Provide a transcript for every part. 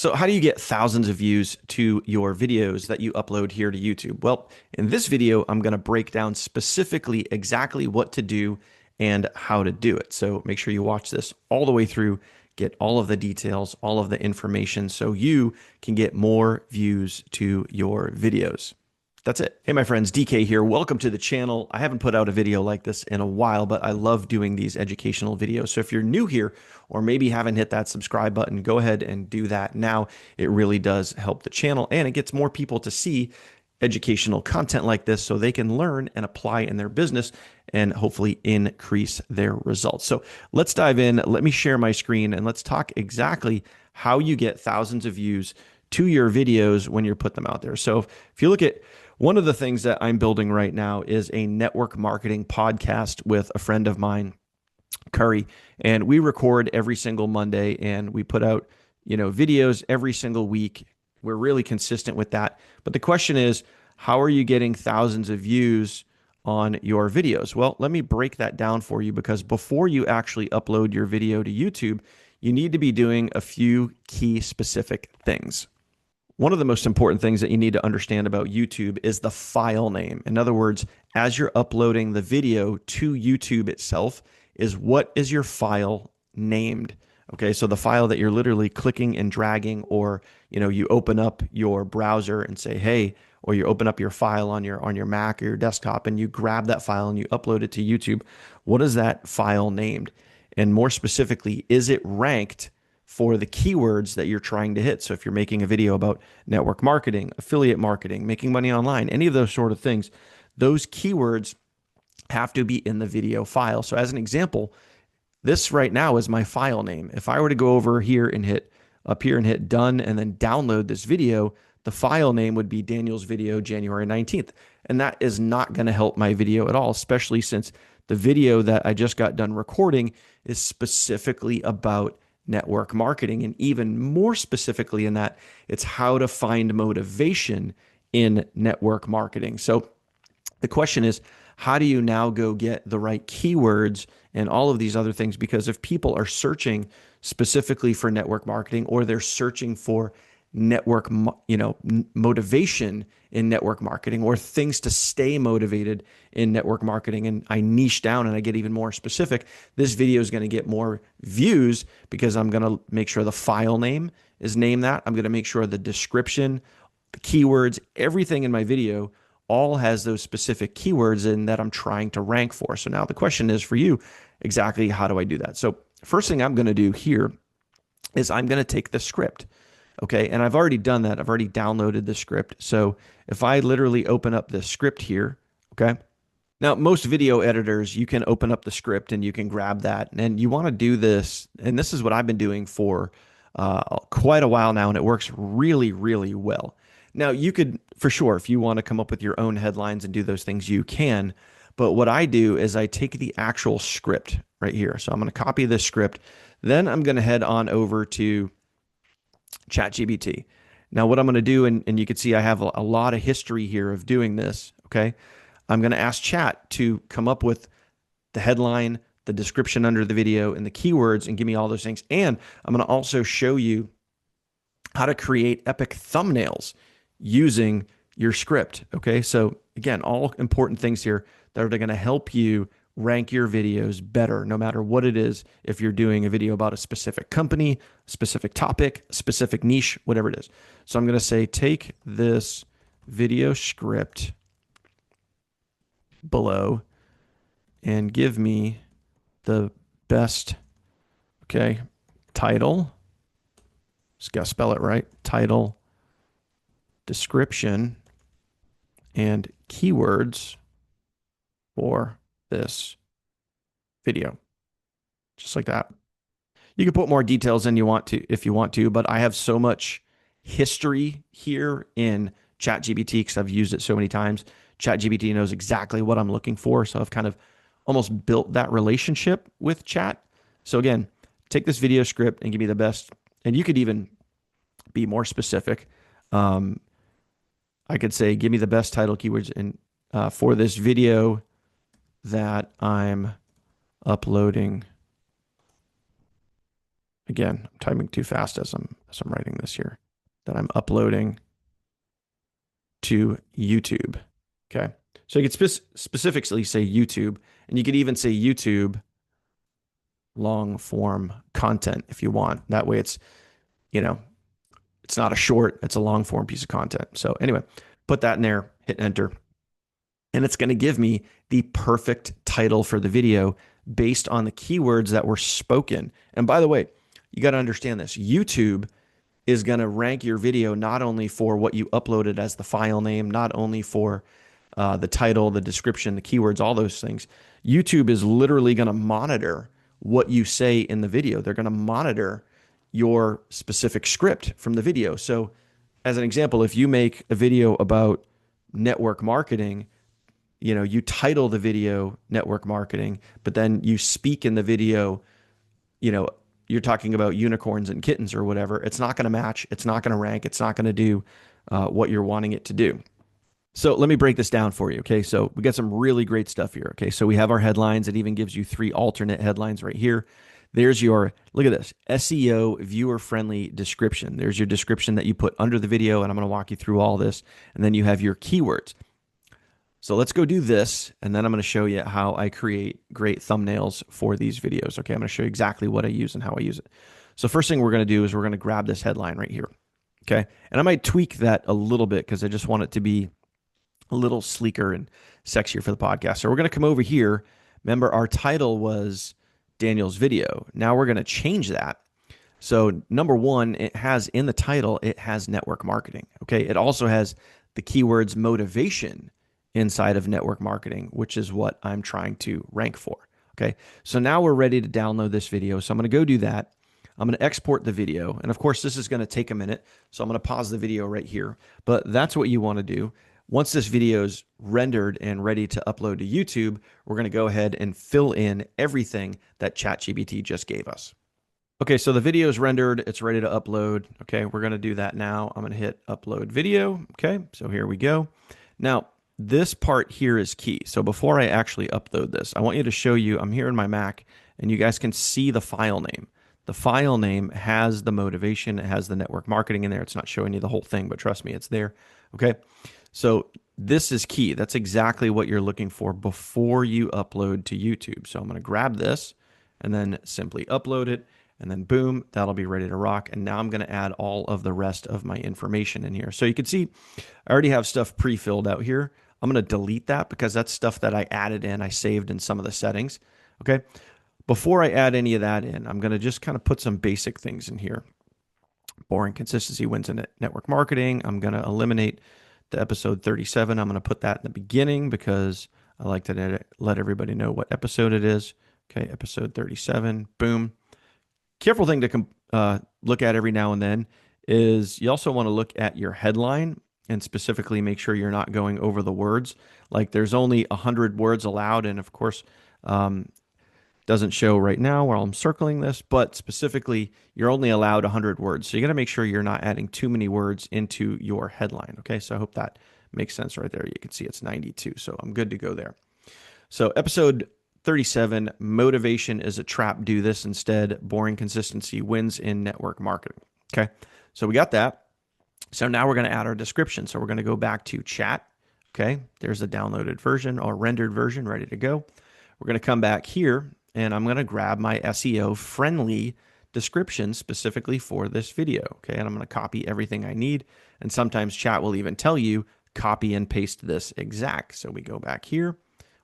So how do you get thousands of views to your videos that you upload here to YouTube? Well, in this video, I'm going to break down specifically exactly what to do and how to do it. So make sure you watch this all the way through, get all of the details, all of the information so you can get more views to your videos. That's it. Hey, my friends, DK here. Welcome to the channel. I haven't put out a video like this in a while, but I love doing these educational videos. So if you're new here or maybe haven't hit that subscribe button, go ahead and do that now. It really does help the channel and it gets more people to see educational content like this so they can learn and apply in their business and hopefully increase their results. So let's dive in. Let me share my screen and let's talk exactly how you get thousands of views to your videos when you put them out there. So if you look at one of the things that I'm building right now is a network marketing podcast with a friend of mine, Curry, and we record every single Monday and we put out, videos every single week. We're really consistent with that. But the question is, how are you getting thousands of views on your videos? Well, let me break that down for you because before you actually upload your video to YouTube, you need to be doing a few key specific things. One of the most important things that you need to understand about YouTube is the file name. In other words, as you're uploading the video to YouTube itself, is what is your file named? Okay, so the file that you're literally clicking and dragging, or you open up your browser and say, hey, or you open up your file on your Mac or your desktop and you grab that file and you upload it to YouTube. What is that file named? And more specifically, is it ranked for the keywords that you're trying to hit? So if you're making a video about network marketing, affiliate marketing, making money online, any of those sort of things, those keywords have to be in the video file. So as an example, this right now is my file name. If I were to go over here and hit up here and hit done and then download this video, the file name would be Daniel's video January 19th. And that is not going to help my video at all, especially since the video that I just got done recording is specifically about network marketing. And even more specifically in that, it's how to find motivation in network marketing. So the question is, how do you now go get the right keywords and all of these other things? Because if people are searching specifically for network marketing, or they're searching for network, motivation in network marketing, or things to stay motivated in network marketing, and I niche down and I get even more specific, this video is going to get more views because I'm going to make sure the file name is named that. I'm going to make sure the description, the keywords, everything in my video all has those specific keywords in that I'm trying to rank for. So now the question is for you, exactly how do I do that? So first thing I'm going to do here is I'm going to take the script. Okay, and I've already done that. I've already downloaded the script. So if I literally open up the script here, okay. Now, most video editors, you can open up the script and you can grab that. And you want to do this, and this is what I've been doing for quite a while now, and it works really, really well. Now, you could, for sure, if you want to come up with your own headlines and do those things, you can. But what I do is I take the actual script right here. So I'm going to copy this script. Then I'm going to head on over to ChatGPT. Now, what I'm going to do, and you can see I have a lot of history here of doing this, okay? I'm going to ask Chat to come up with the headline, the description under the video, and the keywords, and give me all those things. And I'm going to also show you how to create epic thumbnails using your script, okay? So again, all important things here that are going to help you rank your videos better, no matter what it is. If you're doing a video about a specific company, specific topic, specific niche, whatever it is. So I'm going to say, take this video script below and give me the best, okay, title. Just got to spell it right. Title, description, and keywords for this video, just like that. You can put more details in if you want to, but I have so much history here in ChatGPT because I've used it so many times. ChatGPT knows exactly what I'm looking for, so I've kind of almost built that relationship with Chat. So again, take this video script and give me the best, and you could even be more specific. I could say, give me the best title keywords for this video that I'm uploading again, I'm typing too fast as I'm writing this here, that I'm uploading to YouTube. Okay. So you could specifically say YouTube, and you could even say YouTube long form content if you want. That way it's, you know, it's not a short, it's a long form piece of content. So anyway, put that in there, hit enter, and it's going to give me the perfect title for the video based on the keywords that were spoken. And by the way, you got to understand this. YouTube is going to rank your video not only for what you uploaded as the file name, not only for the title, the description, the keywords, all those things. YouTube is literally going to monitor what you say in the video. They're going to monitor your specific script from the video. So, as an example, if you make a video about network marketing, you title the video network marketing, but then you speak in the video, you're talking about unicorns and kittens or whatever, it's not going to match. It's not going to rank. It's not going to do what you're wanting it to do. So let me break this down for you. Okay. So we got some really great stuff here. Okay. So we have our headlines. It even gives you 3 alternate headlines right here. There's your, look at this, SEO viewer friendly description. There's your description that you put under the video, and I'm going to walk you through all this. And then you have your keywords. So let's go do this, and then I'm going to show you how I create great thumbnails for these videos. Okay, I'm going to show you exactly what I use and how I use it. So first thing we're going to do is we're going to grab this headline right here. Okay, and I might tweak that a little bit because I just want it to be a little sleeker and sexier for the podcast. So we're going to come over here. Remember, our title was Daniel's video. Now we're going to change that. So number one, it has in the title, it has network marketing. Okay, it also has the keywords motivation inside of network marketing, which is what I'm trying to rank for. Okay, so now we're ready to download this video. So I'm going to go do that. I'm going to export the video. And of course, this is going to take a minute. So I'm going to pause the video right here. But that's what you want to do. Once this video is rendered and ready to upload to YouTube, we're going to go ahead and fill in everything that ChatGPT just gave us. Okay, so the video is rendered. It's ready to upload. Okay, we're going to do that now. I'm going to hit upload video. Okay, so here we go. Now, this part here is key. So before I actually upload this, I want you to show you, I'm here in my Mac, and you guys can see the file name. The file name has the motivation. It has the network marketing in there. It's not showing you the whole thing, but trust me, it's there. Okay, so this is key. That's exactly what you're looking for before you upload to YouTube. So I'm going to grab this and then simply upload it. And then boom, that'll be ready to rock. And now I'm going to add all of the rest of my information in here. So you can see I already have stuff pre-filled out here. I'm going to delete that because that's stuff that I added in. I saved in some of the settings. Okay. Before I add any of that in, I'm going to just kind of put some basic things in here. Boring consistency wins in network marketing. I'm going to eliminate the episode 37. I'm going to put that in the beginning because I like to let everybody know what episode it is. Okay. Episode 37. Boom. Careful thing to look at every now and then is you also want to look at your headline and specifically make sure you're not going over the words. Like there's only 100 words allowed, and of course, doesn't show right now while I'm circling this, but specifically, you're only allowed 100 words. So you got to make sure you're not adding too many words into your headline. Okay, so I hope that makes sense right there. You can see it's 92, so I'm good to go there. So episode 37, motivation is a trap. Do this instead. Boring consistency wins in network marketing. Okay, so we got that. So now we're going to add our description. So we're going to go back to chat. Okay, there's the downloaded version or rendered version ready to go. We're going to come back here and I'm going to grab my SEO friendly description specifically for this video. Okay, and I'm going to copy everything I need. And sometimes chat will even tell you copy and paste this exact. So we go back here,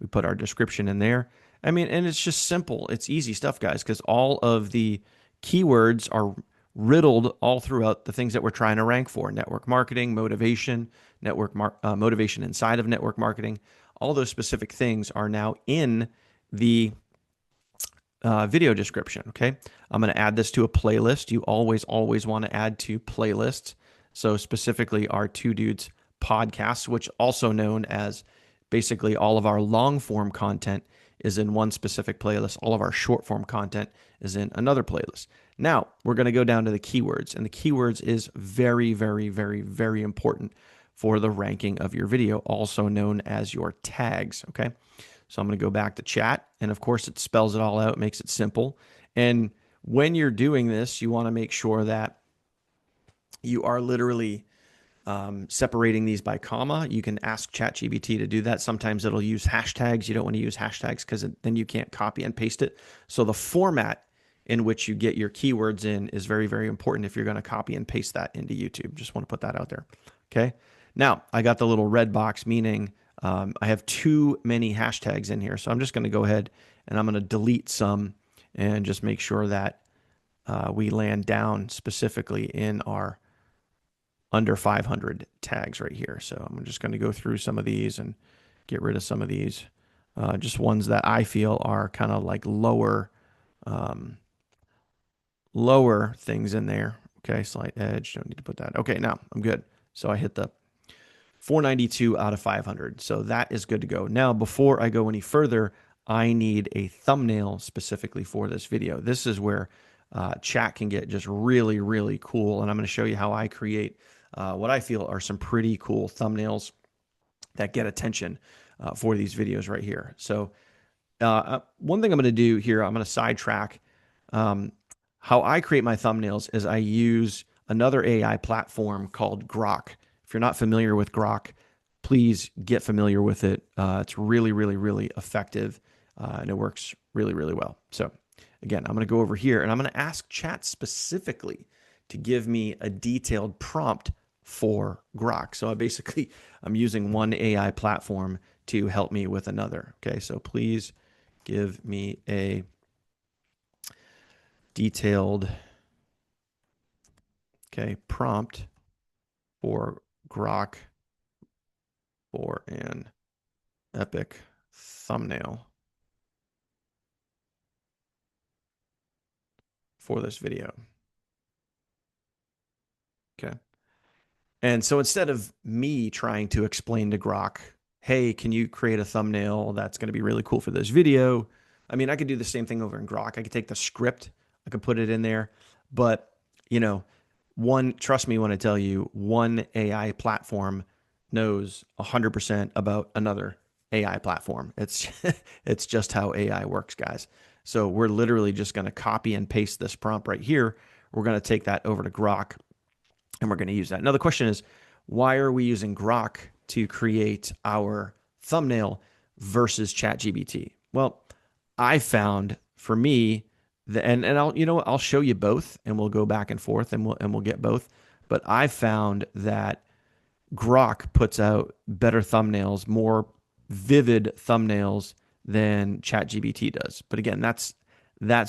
we put our description in there. I mean, and it's just simple. It's easy stuff, guys, because all of the keywords are riddled all throughout the things that we're trying to rank for: network marketing, motivation, motivation inside of network marketing. All those specific things are now in the video description. Okay, I'm going to add this to a playlist. You always want to add to playlists. So specifically our Two Dudes podcasts, which also known as basically all of our long form content is in one specific playlist. All of our short form content is in another playlist. Now we're going to go down to the keywords, and the keywords is very, very, very, very important for the ranking of your video, also known as your tags. Okay. So I'm going to go back to chat, and of course it spells it all out, makes it simple. And when you're doing this, you want to make sure that you are literally separating these by comma. You can ask ChatGPT to do that. Sometimes it'll use hashtags. You don't want to use hashtags because then you can't copy and paste it. So the format in which you get your keywords in is very, very important if you're going to copy and paste that into YouTube. Just want to put that out there. Okay. Now I got the little red box, meaning I have too many hashtags in here. So I'm just going to go ahead and I'm going to delete some and just make sure that we land down specifically in our under 500 tags right here. So I'm just going to go through some of these and get rid of some of these, just ones that I feel are kind of like um, lower things in there. Okay, slight edge, don't need to put that. Okay, now I'm good. So I hit the 492 out of 500. So that is good to go. Now, before I go any further, I need a thumbnail specifically for this video. This is where chat can get just really, really cool. And I'm going to show you how I create what I feel are some pretty cool thumbnails that get attention for these videos right here. So one thing I'm going to do here, I'm going to sidetrack. How I create my thumbnails is I use another AI platform called Grok. If you're not familiar with Grok, please get familiar with it. It's really, really, really effective, and it works really, really well. So again, I'm going to go over here and I'm going to ask chat specifically to give me a detailed prompt for Grok. So I'm using one AI platform to help me with another. Okay, so please give me a detailed prompt for Grok for an epic thumbnail for this video. Okay. And so instead of me trying to explain to Grok, hey, can you create a thumbnail that's going to be really cool for this video? I mean, I could do the same thing over in Grok. I could take the script, I could put it in there. But, you know, trust me when I tell you, one AI platform knows 100% about another AI platform. It's just how AI works, guys. So we're literally just going to copy and paste this prompt right here. We're going to take that over to Grok and we're going to use that. Now, the question is, why are we using Grok to create our thumbnail versus ChatGPT? Well, I found for me, and I'll show you both, and we'll go back and forth, and we'll get both. But I found that Grok puts out better thumbnails, more vivid thumbnails than ChatGPT does. But again, that's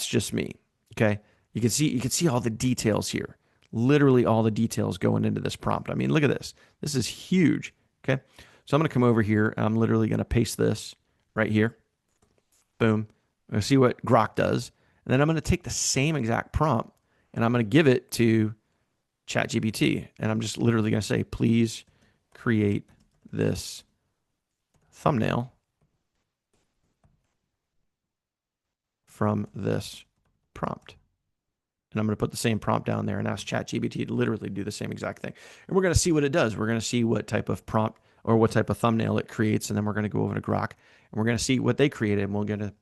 just me. Okay, you can see all the details here. Literally all the details going into this prompt. I mean, look at this. This is huge. Okay, so I'm going to come over here. I'm literally going to paste this right here. Boom. I'm going to see what Grok does. And then I'm going to take the same exact prompt and I'm going to give it to ChatGPT. And I'm just literally going to say, please create this thumbnail from this prompt. And I'm going to put the same prompt down there and ask ChatGPT to literally do the same exact thing. And we're going to see what it does. We're going to see what type of prompt or what type of thumbnail it creates. And then we're going to go over to Grok and we're going to see what they created. And we're going to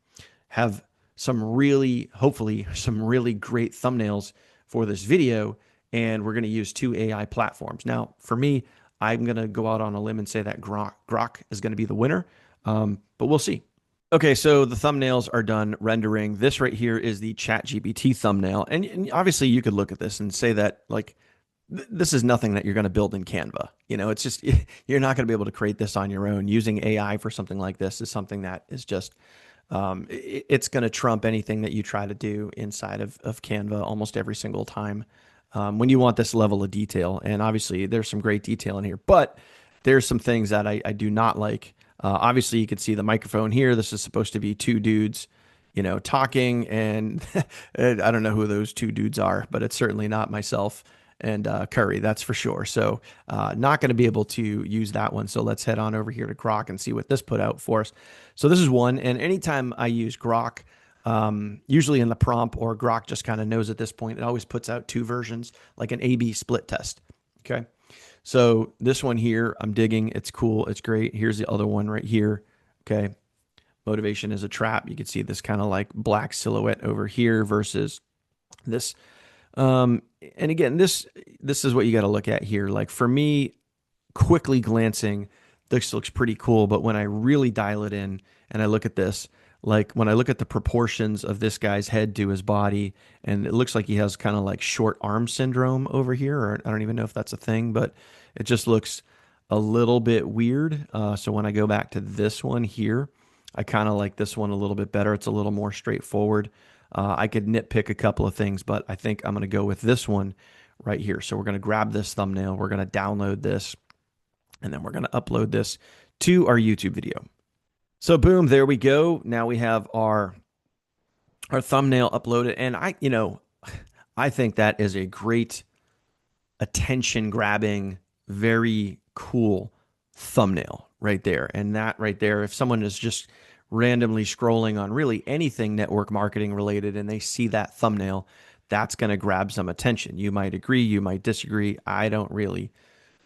have hopefully some really great thumbnails for this video. And we're going to use two AI platforms. Now, for me, I'm going to go out on a limb and say that Grok is going to be the winner, but we'll see. Okay, so the thumbnails are done rendering. This right here is the ChatGPT thumbnail. And obviously you could look at this and say that like, this is nothing that you're going to build in Canva. You know, it's just, you're not going to be able to create this on your own. Using AI for something like this is something that is just, it's going to trump anything that you try to do inside of Canva almost every single time. When you want this level of detail. And obviously there's some great detail in here, but there's some things that I do not like. Obviously you can see the microphone here. This is supposed to be two dudes, you know, talking, and I don't know who those two dudes are, but it's certainly not myself and Curry, that's for sure. So not going to be able to use that one. So let's head on over here to Grok and see what this put out for us. So this is one, and anytime I use Grok, usually in the prompt, or Grok just kind of knows at this point, it always puts out two versions, like an A/B split test. Okay. So this one here, I'm digging. It's cool. It's great. Here's the other one right here. Okay. Motivation is a trap. You can see this kind of like black silhouette over here versus This, um, and again, this is what you got to look at here. Like for me, quickly glancing, this looks pretty cool. But when I really dial it in and I look at this, like when I look at the proportions of this guy's head to his body, and it looks like he has kind of like short arm syndrome over here, or I don't even know if that's a thing, but it just looks a little bit weird. So when I go back to this one here, I kind of like this one a little bit better. It's a little more straightforward. I could nitpick a couple of things, but I think I'm going to go with this one right here. So we're going to grab this thumbnail, we're going to download this, and then we're going to upload this to our YouTube video. So boom, there we go. Now we have our thumbnail uploaded, and I think that is a great attention grabbing, very cool thumbnail right there. And that right there, if someone is just randomly scrolling on really anything network marketing related and they see that thumbnail, that's going to grab some attention. You might agree, you might disagree. I don't really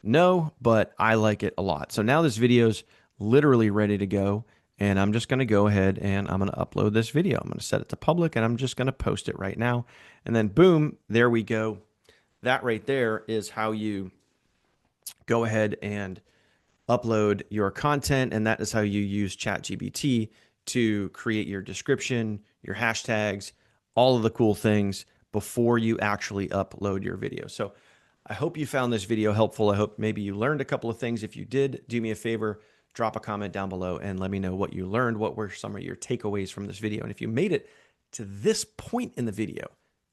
know, but I like it a lot. So now this video's literally ready to go. And I'm just going to go ahead and I'm going to upload this video. I'm going to set it to public and I'm just going to post it right now. And then boom, there we go. That right there is how you go ahead and upload your content. And that is how you use ChatGPT to create your description, your hashtags, all of the cool things before you actually upload your video. So I hope you found this video helpful. I hope maybe you learned a couple of things. If you did, do me a favor, drop a comment down below and let me know what you learned. What were some of your takeaways from this video? And if you made it to this point in the video,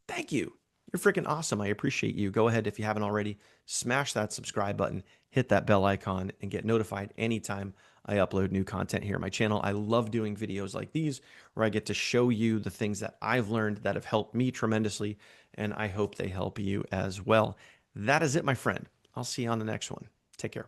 thank you. You're freaking awesome. I appreciate you. Go ahead, if you haven't already, smash that subscribe button, hit that bell icon, and get notified anytime I upload new content here on my channel. I love doing videos like these where I get to show you the things that I've learned that have helped me tremendously, and I hope they help you as well. That is it, my friend. I'll see you on the next one. Take care.